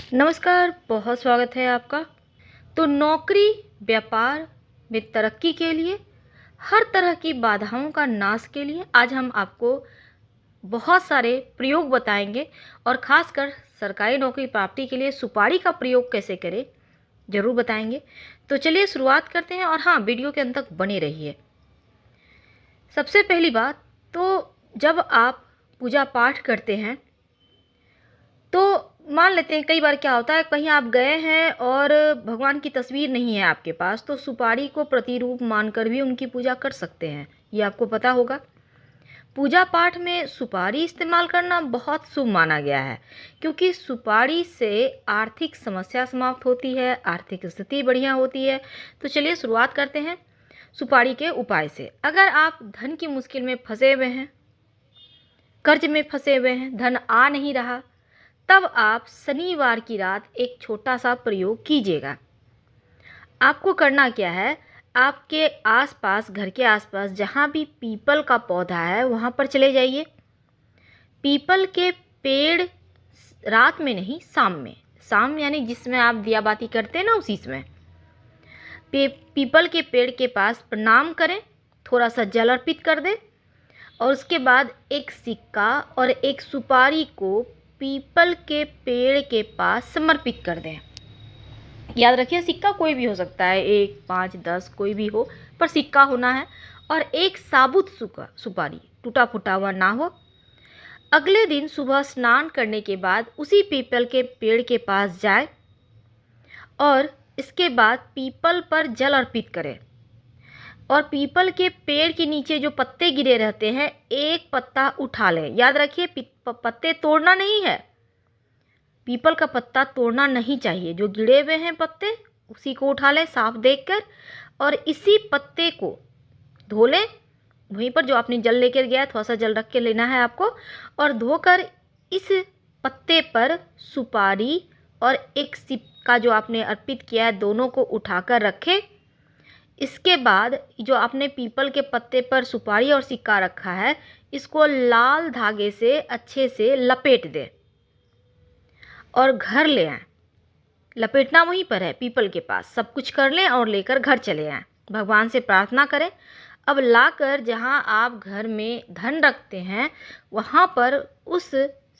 नमस्कार, बहुत स्वागत है आपका। तो नौकरी, व्यापार में तरक्की के लिए, हर तरह की बाधाओं का नाश के लिए आज हम आपको बहुत सारे प्रयोग बताएंगे और ख़ासकर सरकारी नौकरी प्राप्ति के लिए सुपारी का प्रयोग कैसे करें, ज़रूर बताएंगे। तो चलिए शुरुआत करते हैं और हाँ, वीडियो के अंत तक बने रहिए। सबसे पहली बात तो जब आप पूजा पाठ करते हैं तो मान लेते हैं कई बार क्या होता है, कहीं आप गए हैं और भगवान की तस्वीर नहीं है आपके पास, तो सुपारी को प्रतिरूप मानकर भी उनकी पूजा कर सकते हैं, ये आपको पता होगा। पूजा पाठ में सुपारी इस्तेमाल करना बहुत शुभ माना गया है, क्योंकि सुपारी से आर्थिक समस्या समाप्त होती है, आर्थिक स्थिति बढ़िया होती है। तो चलिए शुरुआत करते हैं सुपारी के उपाय से। अगर आप धन की मुश्किल में फंसे हुए हैं, कर्ज में फंसे हुए हैं, धन आ नहीं रहा, तब आप शनिवार की रात एक छोटा सा प्रयोग कीजिएगा। आपको करना क्या है, आपके आसपास, घर के आसपास जहाँ भी पीपल का पौधा है वहाँ पर चले जाइए। पीपल के पेड़ रात में नहीं, शाम में, शाम यानी जिसमें आप दिया बाती करते हैं ना, उसी समय पीपल के पेड़ के पास प्रणाम करें, थोड़ा सा जल अर्पित कर दें और उसके बाद एक सिक्का और एक सुपारी को पीपल के पेड़ के पास समर्पित कर दें। याद रखिए, सिक्का कोई भी हो सकता है, 1, 5, 10 कोई भी हो, पर सिक्का होना है। और एक साबुत सुपारी, टूटा फूटा हुआ ना हो। अगले दिन सुबह स्नान करने के बाद उसी पीपल के पेड़ के पास जाए और इसके बाद पीपल पर जल अर्पित करें और पीपल के पेड़ के नीचे जो पत्ते गिरे रहते हैं, एक पत्ता उठा लें। याद रखिए, पत्ते तोड़ना नहीं है, पीपल का पत्ता तोड़ना नहीं चाहिए। जो गिरे हुए हैं पत्ते, उसी को उठा लें साफ देखकर और इसी पत्ते को धो लें। वहीं पर जो आपने जल लेकर गया, थोड़ा सा जल रख के लेना है आपको, और धोकर इस पत्ते पर सुपारी और एक सिक्का जो आपने अर्पित किया है, दोनों को उठाकर रखें। इसके बाद जो आपने पीपल के पत्ते पर सुपारी और सिक्का रखा है, इसको लाल धागे से अच्छे से लपेट दें और घर ले आएं। लपेटना वहीं पर है, पीपल के पास। सब कुछ कर लें और लेकर घर चले आएं। भगवान से प्रार्थना करें। अब लाकर जहां आप घर में धन रखते हैं, वहां पर उस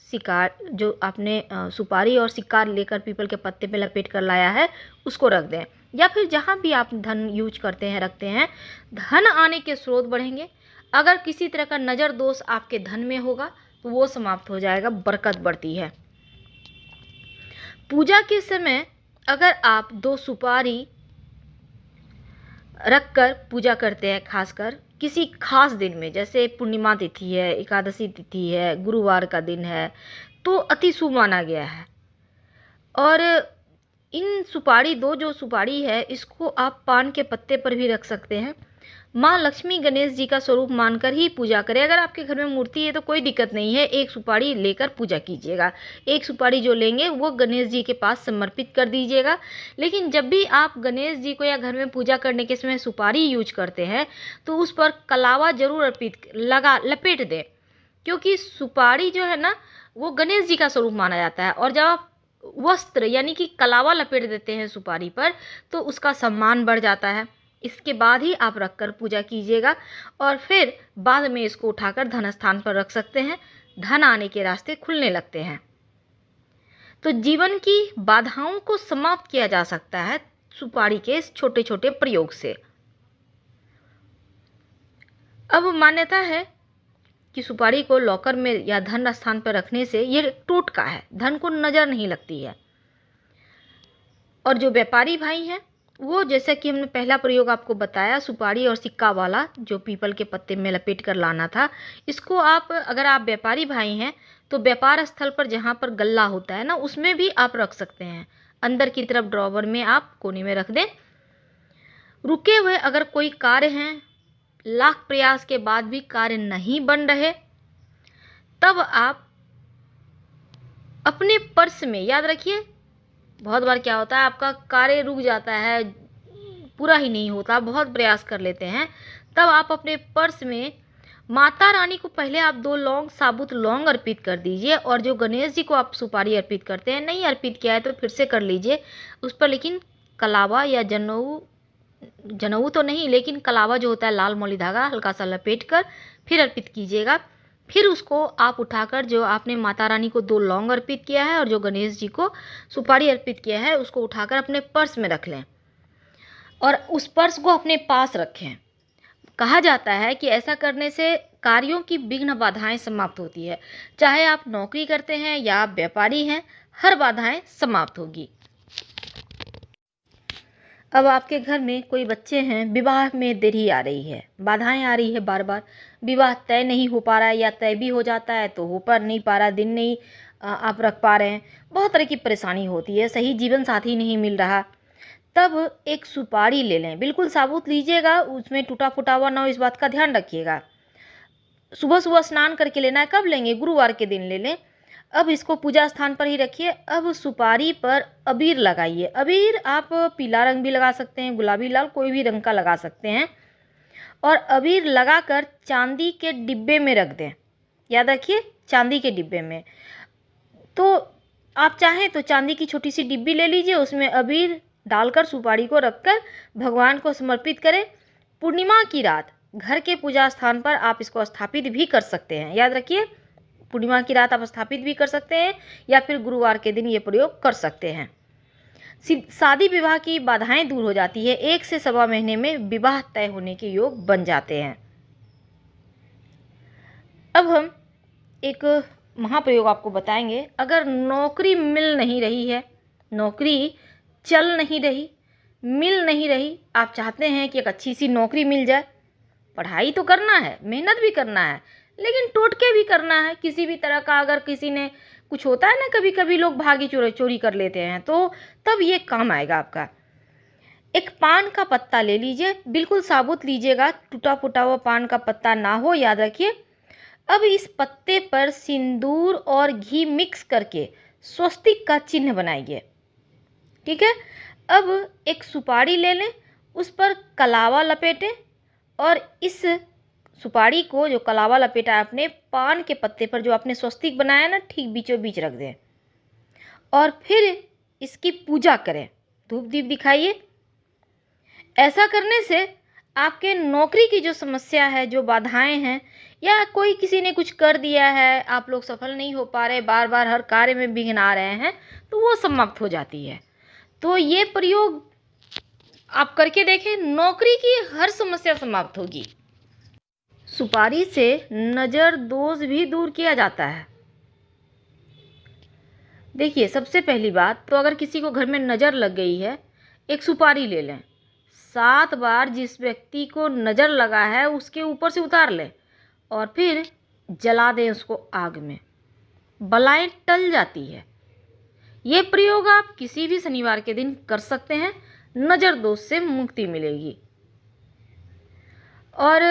शिकार जो आपने सुपारी और सिक्का लेकर पीपल के पत्ते पे लपेट कर लाया है, उसको रख दें। या फिर जहां भी आप धन यूज करते हैं, रखते हैं, धन आने के स्रोत बढ़ेंगे। अगर किसी तरह का नज़र दोष आपके धन में होगा तो वो समाप्त हो जाएगा, बरकत बढ़ती है। पूजा के समय अगर आप 2 सुपारी रखकर पूजा करते हैं, खासकर किसी खास दिन में, जैसे पूर्णिमा तिथि है, एकादशी तिथि है, गुरुवार का दिन है, तो अति शुभ माना गया है। और इन सुपारी, 2 जो सुपारी है, इसको आप पान के पत्ते पर भी रख सकते हैं। माँ लक्ष्मी गणेश जी का स्वरूप मानकर ही पूजा करें। अगर आपके घर में मूर्ति है तो कोई दिक्कत नहीं है, एक सुपारी लेकर पूजा कीजिएगा। एक सुपारी जो लेंगे वो गणेश जी के पास समर्पित कर दीजिएगा। लेकिन जब भी आप गणेश जी को या घर में पूजा करने के समय सुपारी यूज करते हैं तो उस पर कलावा जरूर अर्पित लपेट दें, क्योंकि सुपारी जो है ना, वो गणेश जी का स्वरूप माना जाता है। और जब आप वस्त्र यानी कि कलावा लपेट देते हैं सुपारी पर, तो उसका सम्मान बढ़ जाता है। इसके बाद ही आप रखकर पूजा कीजिएगा और फिर बाद में इसको उठाकर धन स्थान पर रख सकते हैं। धन आने के रास्ते खुलने लगते हैं। तो जीवन की बाधाओं को समाप्त किया जा सकता है सुपारी के इस छोटे छोटे प्रयोग से। अब मान्यता है कि सुपारी को लॉकर में या धन स्थान पर रखने से यह टोटका है, धन को नज़र नहीं लगती है। और जो व्यापारी भाई हैं, वो जैसा कि हमने पहला प्रयोग आपको बताया, सुपारी और सिक्का वाला, जो पीपल के पत्ते में लपेट कर लाना था, इसको आप, अगर आप व्यापारी भाई हैं तो व्यापार स्थल पर जहाँ पर गल्ला होता है ना, उसमें भी आप रख सकते हैं। अंदर की तरफ ड्रॉवर में आप कोने में रख दें। रुके हुए अगर कोई कार्य हैं, लाख प्रयास के बाद भी कार्य नहीं बन रहे, तब आप अपने पर्स में, याद रखिए, बहुत बार क्या होता है, आपका कार्य रुक जाता है, पूरा ही नहीं होता, बहुत प्रयास कर लेते हैं, तब आप अपने पर्स में माता रानी को पहले आप 2 लौंग, साबुत लौंग अर्पित कर दीजिए, और जो गणेश जी को आप सुपारी अर्पित करते हैं, नहीं अर्पित किया है तो फिर से कर लीजिए। उस पर लेकिन कलावा या जनेऊ, जनेऊ तो नहीं, लेकिन कलावा जो होता है लाल मौली धागा हल्का सा लपेट कर फिर अर्पित कीजिएगा। फिर उसको आप उठाकर, जो आपने माता रानी को 2 लौंग अर्पित किया है और जो गणेश जी को सुपारी अर्पित किया है, उसको उठाकर अपने पर्स में रख लें और उस पर्स को अपने पास रखें। कहा जाता है कि ऐसा करने से कार्यों की विघ्न बाधाएं समाप्त होती है। चाहे आप नौकरी करते हैं या आप व्यापारी हैं, हर बाधाएं समाप्त होगी। अब आपके घर में कोई बच्चे हैं, विवाह में देरी आ रही है, बाधाएं आ रही है बार बार, विवाह तय नहीं हो पा रहा है या तय भी हो जाता है तो हो पर नहीं पा रहा, दिन नहीं आप रख पा रहे हैं, बहुत तरह की परेशानी होती है, सही जीवन साथी नहीं मिल रहा, तब एक सुपारी ले लें। बिल्कुल साबुत लीजिएगा, उसमें टूटा फूटा हुआ ना हो, इस बात का ध्यान रखिएगा। सुबह सुबह स्नान करके लेना है। कब लेंगे? गुरुवार के दिन ले लें। अब इसको पूजा स्थान पर ही रखिए। अब सुपारी पर अबीर लगाइए। अबीर आप पीला रंग भी लगा सकते हैं, गुलाबी, लाल, कोई भी रंग का लगा सकते हैं। और अबीर लगाकर चांदी के डिब्बे में रख दें। याद रखिए, चांदी के डिब्बे में। तो आप चाहें तो चांदी की छोटी सी डिब्बी ले लीजिए, उसमें अबीर डालकर सुपारी को रखकर भगवान को समर्पित करें। पूर्णिमा की रात घर के पूजा स्थान पर आप इसको स्थापित भी कर सकते हैं। याद रखिए, पूर्णिमा की रात आप स्थापित भी कर सकते हैं या फिर गुरुवार के दिन ये प्रयोग कर सकते हैं। शादी विवाह की बाधाएं दूर हो जाती है। 1 से सवा महीने में विवाह तय होने के योग बन जाते हैं। अब हम एक महाप्रयोग आपको बताएंगे। अगर नौकरी मिल नहीं रही है, नौकरी चल नहीं रही, मिल नहीं रही, आप चाहते हैं कि एक अच्छी सी नौकरी मिल जाए, पढ़ाई तो करना है, मेहनत भी करना है, लेकिन टोटके भी करना है किसी भी तरह का। अगर किसी ने कुछ होता है ना, कभी कभी लोग भागी चोरी कर लेते हैं, तो तब ये काम आएगा आपका। एक पान का पत्ता ले लीजिए, बिल्कुल साबुत लीजिएगा, टूटा फूटा हुआ पान का पत्ता ना हो, याद रखिए। अब इस पत्ते पर सिंदूर और घी मिक्स करके स्वस्तिक का चिन्ह बनाइए। ठीक है। अब एक सुपारी ले लें, उस पर कलावा लपेटें और इस सुपारी को, जो कलावा लपेटा है आपने, पान के पत्ते पर जो आपने स्वस्तिक बनाया ना, ठीक बीचों बीच रख दें और फिर इसकी पूजा करें। धूप दीप दिखाइए। ऐसा करने से आपके नौकरी की जो समस्या है, जो बाधाएं हैं, या कोई किसी ने कुछ कर दिया है, आप लोग सफल नहीं हो पा रहे, बार बार हर कार्य में विघ्न आ रहे हैं, तो वो समाप्त हो जाती है। तो ये प्रयोग आप करके देखें, नौकरी की हर समस्या समाप्त होगी। सुपारी से नज़र दोष भी दूर किया जाता है। देखिए, सबसे पहली बात तो अगर किसी को घर में नज़र लग गई है, एक सुपारी ले लें, 7 बार जिस व्यक्ति को नज़र लगा है उसके ऊपर से उतार लें और फिर जला दें उसको आग में। बलाएं टल जाती है। ये प्रयोग आप किसी भी शनिवार के दिन कर सकते हैं, नज़र दोष से मुक्ति मिलेगी। और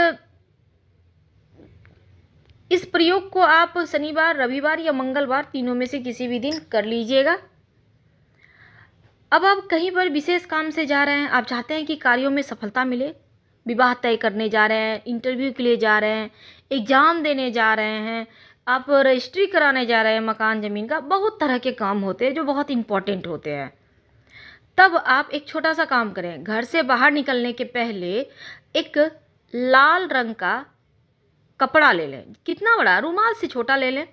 इस प्रयोग को आप शनिवार, रविवार या मंगलवार, तीनों में से किसी भी दिन कर लीजिएगा। अब आप कहीं पर विशेष काम से जा रहे हैं, आप चाहते हैं कि कार्यों में सफलता मिले, विवाह तय करने जा रहे हैं, इंटरव्यू के लिए जा रहे हैं, एग्ज़ाम देने जा रहे हैं, आप रजिस्ट्री कराने जा रहे हैं मकान ज़मीन का, बहुत तरह के काम होते हैं जो बहुत इम्पोर्टेंट होते हैं। तब आप एक छोटा सा काम करें। घर से बाहर निकलने के पहले एक लाल रंग का कपड़ा ले लें, कितना बड़ा, रुमाल से छोटा ले लें।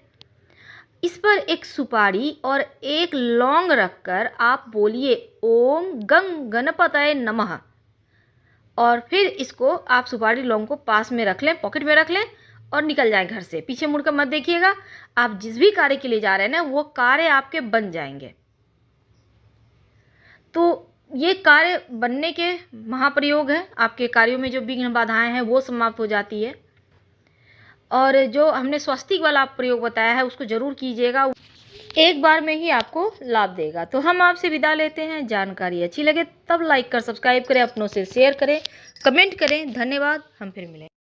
इस पर एक सुपारी और एक लौंग रखकर आप बोलिए ओम गंग गणपतये नमः, और फिर इसको आप सुपारी लौंग को पास में रख लें, पॉकेट में रख लें और निकल जाएं घर से। पीछे मुड़कर मत देखिएगा। आप जिस भी कार्य के लिए जा रहे हैं ना, वो कार्य आपके बन जाएंगे। तो ये कार्य बनने के महाप्रयोग है। आपके कार्यों में जो विघ्न बाधाएं हैं वो समाप्त हो जाती है। और जो हमने स्वस्तिक वाला प्रयोग बताया है उसको ज़रूर कीजिएगा, एक बार में ही आपको लाभ देगा। तो हम आपसे विदा लेते हैं। जानकारी अच्छी लगे तब लाइक कर सब्सक्राइब करें, अपनों से शेयर करें, कमेंट करें। धन्यवाद। हम फिर मिलेंगे।